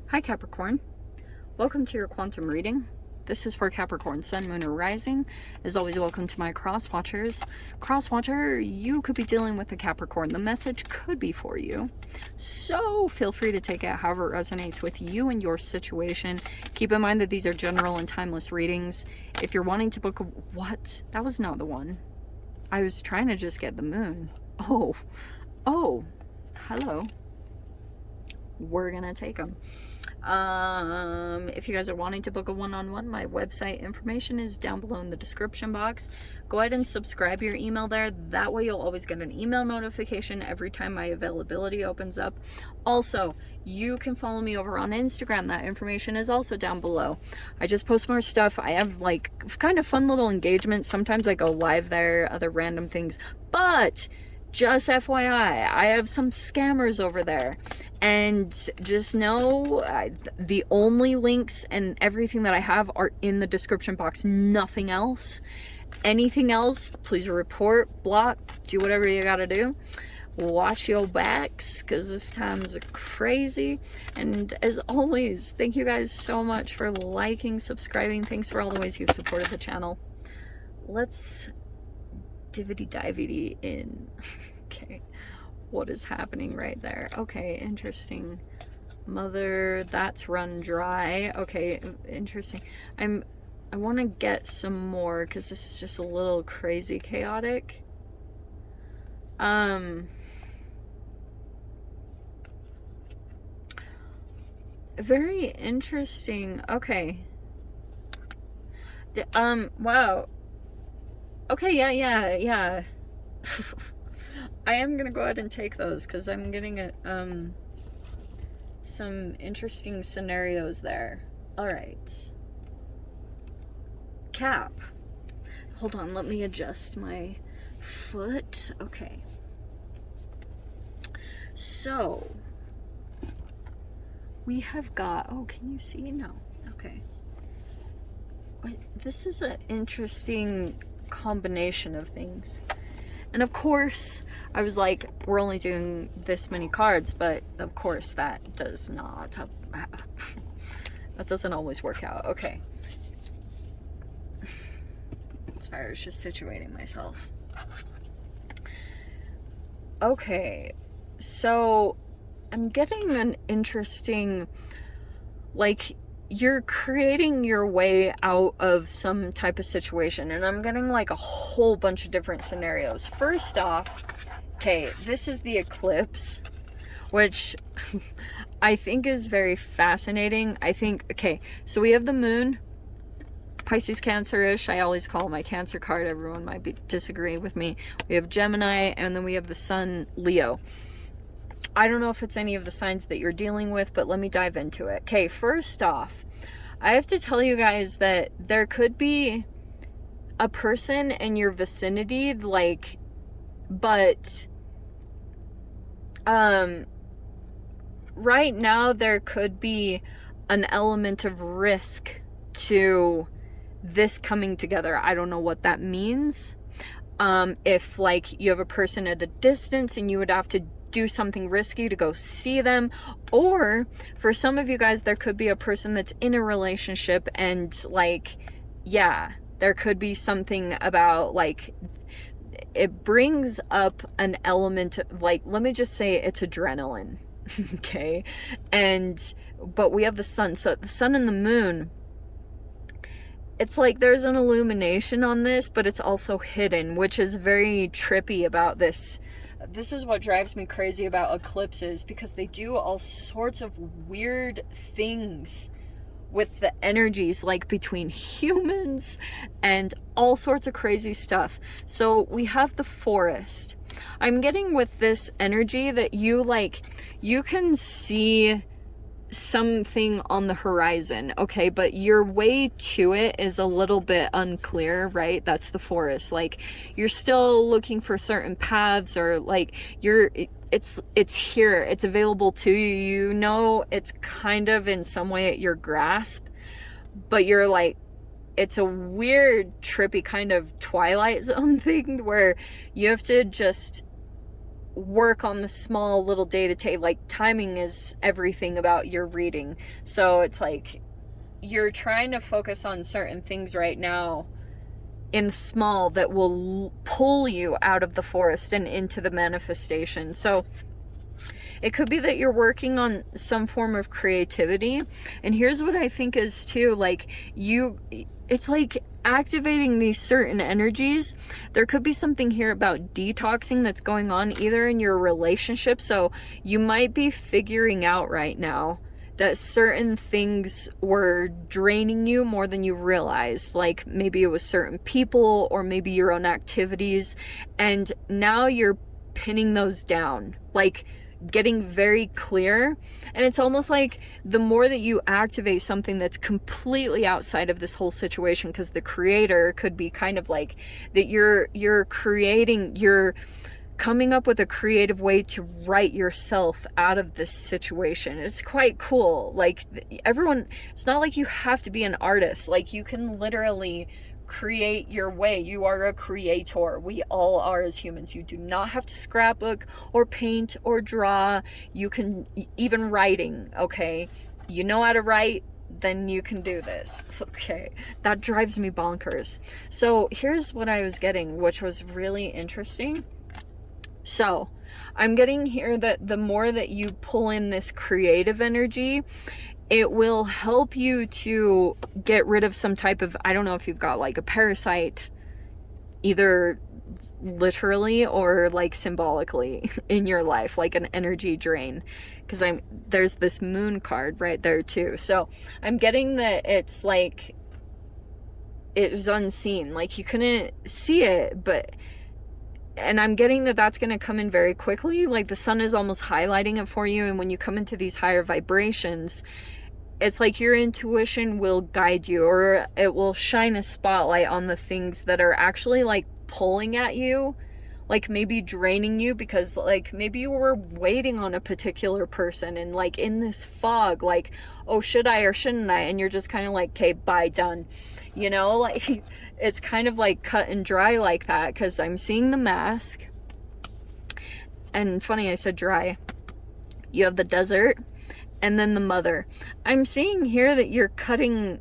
Hi Capricorn, welcome to your quantum reading. This is for Capricorn, Sun, Moon, or Rising. As always, welcome to my cross watchers. Cross watcher, you could be dealing with a Capricorn. The message could be for you. So feel free to take it however it resonates with you and your situation. Keep in mind that these are general and timeless readings. If you're wanting to book a... What? That was not the one. I was trying to just get the moon. Oh, hello. We're gonna take them. If you guys are wanting to book a one-on-one, my website information is down below in the description box. Go ahead and subscribe your email there. That way you'll always get an email notification every time my availability opens up. Also, you can follow me over on Instagram. That information is also down below. I just post more stuff. I have like kind of fun little engagements. Sometimes I go live there, other random things, but just FYI, I have some scammers over there, and just know the only links and everything that I have are in the description box, nothing else. Anything else, please report, block, do whatever you gotta do. Watch your backs, because this time's crazy. And as always, thank you guys so much for liking, subscribing. Thanks for all the ways you've supported the channel. Let's divvy in. Okay, what is happening right there? Okay, interesting. Mother, that's run dry. Okay, interesting. I want to get some more because this is just a little crazy chaotic. Very interesting. Okay. Wow. Okay, yeah. I am gonna go ahead and take those because I'm getting some interesting scenarios there. All right. Cap. Hold on, let me adjust my foot. Okay. So, we have got, oh, can you see? No. Okay. This is an interesting combination of things. And of course, I was like, we're only doing this many cards, but of course that does not, that doesn't always work out. Okay. Sorry, I was just situating myself. Okay, so I'm getting an interesting, like, you're creating your way out of some type of situation, and I'm getting like a whole bunch of different scenarios. First off, okay, this is the eclipse, which I think is very fascinating. I think, okay, so we have the moon, Pisces, Cancer-ish. I always call it my Cancer card. Everyone might be disagreeing with me. We have Gemini, and then we have the Sun, Leo. I don't know if it's any of the signs that you're dealing with, but let me dive into it. Okay, first off, I have to tell you guys that there could be a person in your vicinity, like, but right now there could be an element of risk to this coming together. I don't know what that means. If like you have a person at a distance and you would have to do something risky to go see them, or for some of you guys there could be a person that's in a relationship and like, yeah, there could be something about like, it brings up an element of, like, let me just say it's adrenaline. Okay, but we have the sun, so the sun and the moon, it's like there's an illumination on this, but it's also hidden, which is very trippy about this. This is what drives me crazy about eclipses, because they do all sorts of weird things with the energies, like between humans and all sorts of crazy stuff. So we have the forest. I'm getting with this energy that you can see something on the horizon, okay, but your way to it is a little bit unclear, right? That's the forest. Like, you're still looking for certain paths, or like it's here, it's available to you, you know, it's kind of in some way at your grasp, but you're like, it's a weird trippy kind of Twilight Zone thing where you have to just work on the small little day-to-day, like timing is everything about your reading. So it's like you're trying to focus on certain things right now in small that will pull you out of the forest and into the manifestation. So it could be that you're working on some form of creativity. And here's what I think is too, like it's like activating these certain energies. There could be something here about detoxing that's going on either in your relationship. So you might be figuring out right now that certain things were draining you more than you realized. Like maybe it was certain people or maybe your own activities. And now you're pinning those down, like getting very clear. And it's almost like the more that you activate something that's completely outside of this whole situation, because the creator could be kind of like that you're coming up with a creative way to write yourself out of this situation. It's quite cool. Like everyone, it's not like you have to be an artist. Like you can literally create your way. You are a creator. We all are as humans. You do not have to scrapbook or paint or draw. You can, even writing, okay? You know how to write, then you can do this. Okay, that drives me bonkers. So here's what I was getting, which was really interesting. So I'm getting here that the more that you pull in this creative energy, it will help you to get rid of some type of, I don't know if you've got like a parasite, either literally or like symbolically in your life, like an energy drain, because there's this moon card right there too. So I'm getting that it's like it was unseen, like you couldn't see it, and I'm getting that that's going to come in very quickly. Like the sun is almost highlighting it for you. And when you come into these higher vibrations, it's like your intuition will guide you, or it will shine a spotlight on the things that are actually like pulling at you, like maybe draining you, because like maybe you were waiting on a particular person and like in this fog, like, oh, should I or shouldn't I? And you're just kind of like, okay, bye, done. You know, like it's kind of like cut and dry like that, because I'm seeing the mask. And funny, I said dry. You have the desert and then the mother. I'm seeing here that you're cutting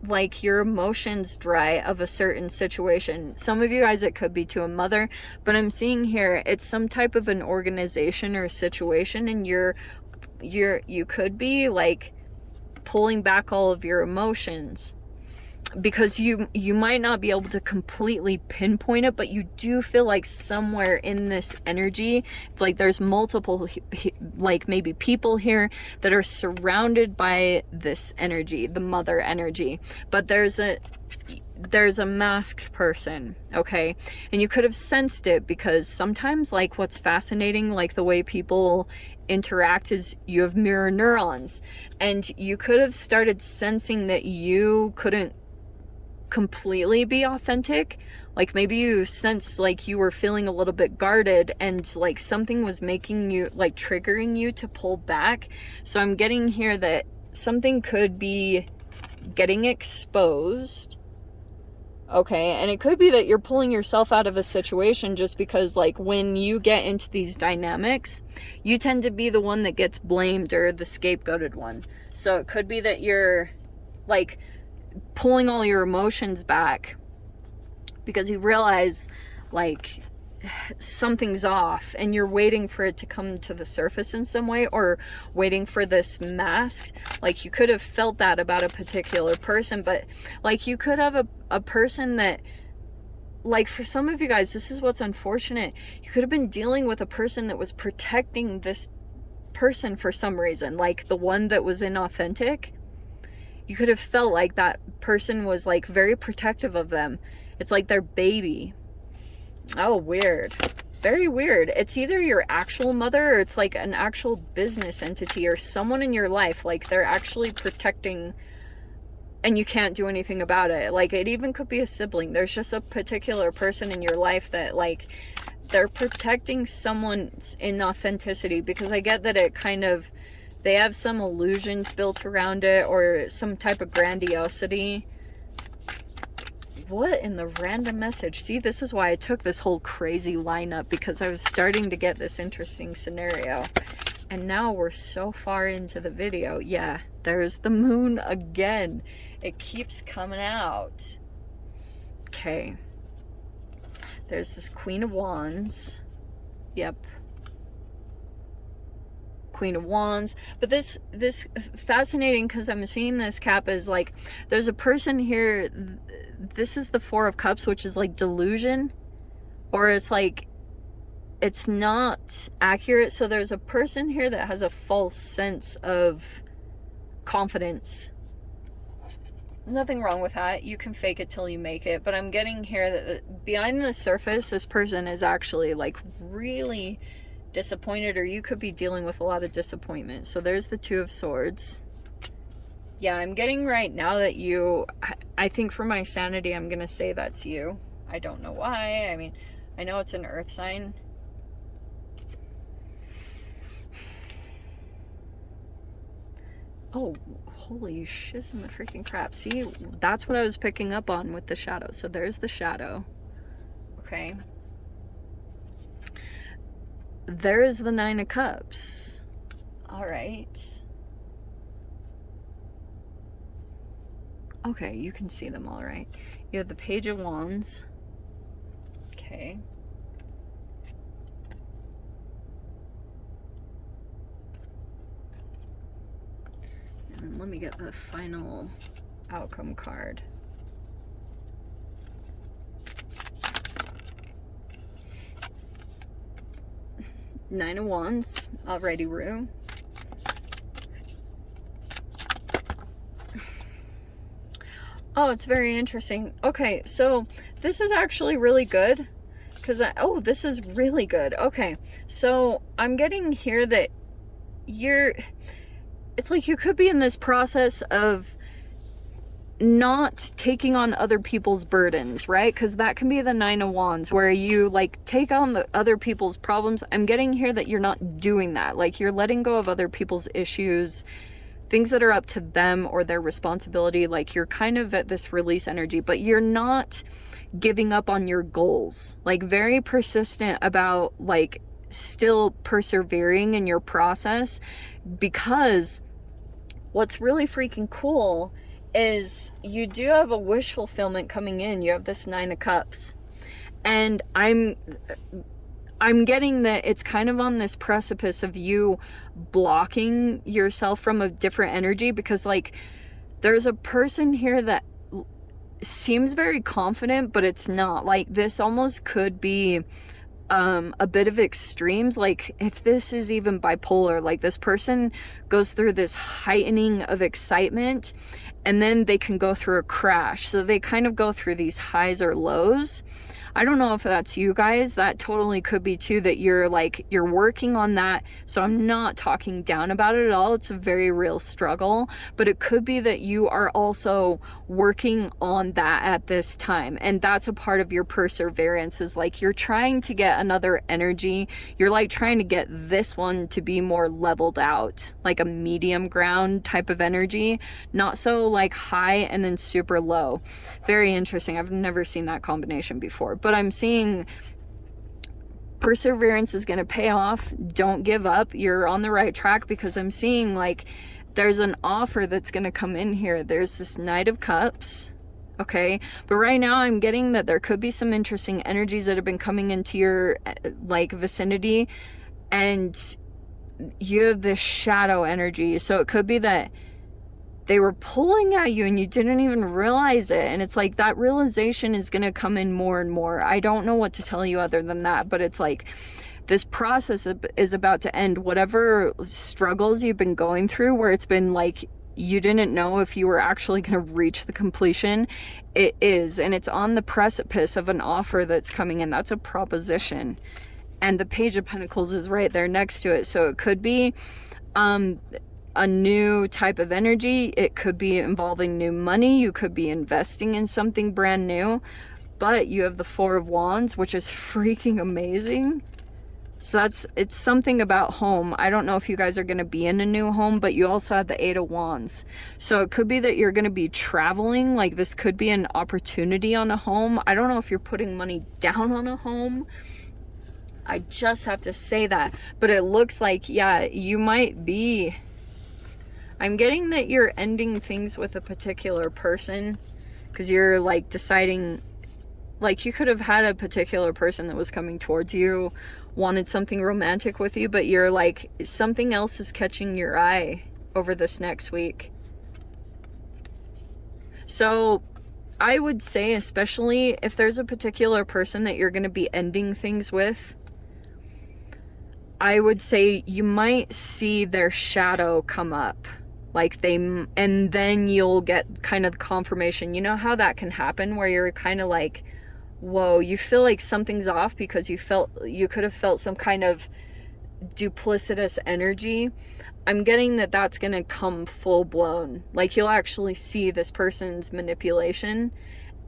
like your emotions dry of a certain situation. Some of you guys, it could be to a mother, but I'm seeing here it's some type of an organization or a situation, and you could be like pulling back all of your emotions, because you might not be able to completely pinpoint it, but you do feel like somewhere in this energy, it's like there's multiple like maybe people here that are surrounded by this energy, the mother energy, but there's a masked person, okay? And you could have sensed it, because sometimes like what's fascinating, like the way people interact, is you have mirror neurons, and you could have started sensing that you couldn't completely be authentic. Like maybe you sensed like you were feeling a little bit guarded, and like something was making you, like triggering you to pull back. So I'm getting here that something could be getting exposed, okay? And it could be that you're pulling yourself out of a situation just because like when you get into these dynamics, you tend to be the one that gets blamed or the scapegoated one. So it could be that you're like pulling all your emotions back because you realize like something's off, and you're waiting for it to come to the surface in some way, or waiting for this mask. Like you could have felt that about a particular person, but like you could have a person that, like for some of you guys, this is what's unfortunate, you could have been dealing with a person that was protecting this person for some reason, like the one that was inauthentic. You could have felt like that person was like very protective of them. It's like their baby. Oh, weird. Very weird. It's either your actual mother, or it's like an actual business entity or someone in your life. Like they're actually protecting, and you can't do anything about it. Like it even could be a sibling. There's just a particular person in your life that like they're protecting someone's inauthenticity, because I get that it kind of, they have some illusions built around it, or some type of grandiosity. What in the random message? See, this is why I took this whole crazy lineup, because I was starting to get this interesting scenario. And now we're so far into the video. Yeah, there's the moon again. It keeps coming out. Okay. There's this Queen of Wands. Yep. Queen of Wands. But this fascinating, because I'm seeing this, Cap, is like there's a person here. This is the Four of Cups, which is like delusion, or it's like it's not accurate. So there's a person here that has a false sense of confidence. There's nothing wrong with that. You can fake it till you make it. But I'm getting here that behind the surface, this person is actually like really disappointed, or you could be dealing with a lot of disappointment. So there's the Two of Swords. Yeah, I'm getting right now that you, I think for my sanity, I'm going to say that's you. I don't know why. I mean, I know it's an earth sign. Oh, holy shiz in the freaking crap. See, that's what I was picking up on with the shadow. So there's the shadow. Okay. There is the Nine of Cups. All right. Okay, you can see them all right. You have the Page of Wands. Okay. And let me get the final outcome card. Nine of Wands, already Rue. Oh, it's very interesting. Okay, so this is actually really good. Because oh, this is really good. Okay, so I'm getting here that it's like you could be in this process of not taking on other people's burdens, right? Because that can be the Nine of Wands, where you like take on the other people's problems. I'm getting here that you're not doing that. Like you're letting go of other people's issues, things that are up to them or their responsibility. Like you're kind of at this release energy, but you're not giving up on your goals. Like very persistent about like still persevering in your process, because what's really freaking cool is you do have a wish fulfillment coming in. You have this Nine of Cups, and I'm getting that it's kind of on this precipice of you blocking yourself from a different energy, because like there's a person here that seems very confident, but it's not. Like this almost could be a bit of extremes. Like if this is even bipolar, like this person goes through this heightening of excitement and then they can go through a crash. So they kind of go through these highs or lows. I don't know if that's you guys. That totally could be too, that you're working on that. So I'm not talking down about it at all. It's a very real struggle, but it could be that you are also working on that at this time. And that's a part of your perseverance, is like you're trying to get another energy. You're like trying to get this one to be more leveled out, like a medium ground type of energy, not so like high and then super low. Very interesting. I've never seen that combination before. But I'm seeing perseverance is going to pay off. Don't give up. You're on the right track, because I'm seeing like there's an offer that's going to come in here. There's this Knight of Cups. Okay. But right now I'm getting that there could be some interesting energies that have been coming into your like vicinity, and you have this shadow energy. So it could be that they were pulling at you and you didn't even realize it. And it's like that realization is going to come in more and more. I don't know what to tell you other than that, but it's like this process is about to end. Whatever struggles you've been going through, where it's been like you didn't know if you were actually going to reach the completion, it is. And it's on the precipice of an offer that's coming in. That's a proposition. And the Page of Pentacles is right there next to it. So it could be a new type of energy. It could be involving new money. You could be investing in something brand new. But you have the Four of Wands, which is freaking amazing. So it's something about home. I don't know if you guys are going to be in a new home, but you also have the Eight of Wands. So it could be that you're going to be traveling. Like, this could be an opportunity on a home. I don't know if you're putting money down on a home. I just have to say that. But it looks like, yeah, you might be... I'm getting that you're ending things with a particular person, because you're like deciding... Like, you could have had a particular person that was coming towards you, wanted something romantic with you, but you're like, something else is catching your eye over this next week. So I would say, especially if there's a particular person that you're going to be ending things with, I would say you might see their shadow come up. Like, and then you'll get kind of confirmation. You know how that can happen, where you're kind of like, whoa, you feel like something's off because you could have felt some kind of duplicitous energy. I'm getting that that's going to come full blown. Like, you'll actually see this person's manipulation,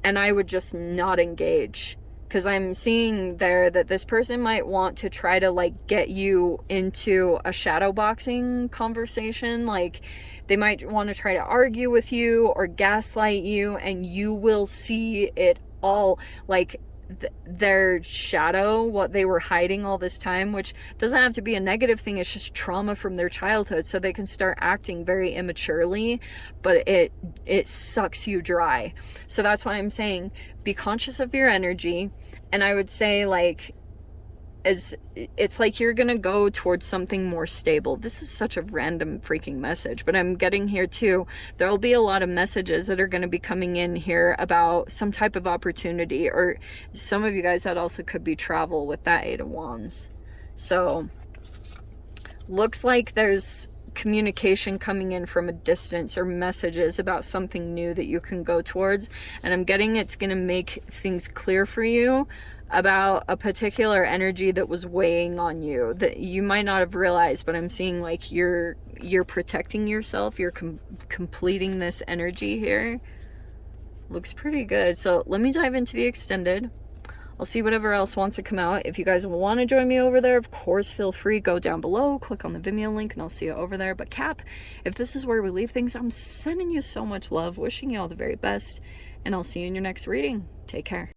and I would just not engage, because I'm seeing there that this person might want to try to like get you into a shadow boxing conversation. Like, they might want to try to argue with you or gaslight you, and you will see it all, like their shadow, what they were hiding all this time, which doesn't have to be a negative thing. It's just trauma from their childhood, so they can start acting very immaturely, but it sucks you dry. So that's why I'm saying be conscious of your energy. And I would say, like, it's like you're gonna go towards something more stable. This is such a random freaking message, but I'm getting here too. There'll be a lot of messages that are going to be coming in here about some type of opportunity, or some of you guys, that also could be travel with that Eight of Wands. So looks like there's communication coming in from a distance, or messages about something new that you can go towards. And I'm getting it's going to make things clear for you about a particular energy that was weighing on you that you might not have realized, but I'm seeing like you're protecting yourself, you're completing this energy here. Looks pretty good. So let me dive into the extended. I'll see whatever else wants to come out. If you guys want to join me over there, of course, feel free. Go down below, click on the Vimeo link, and I'll see you over there. But Cap, if this is where we leave things, I'm sending you so much love, wishing you all the very best, and I'll see you in your next reading. Take care.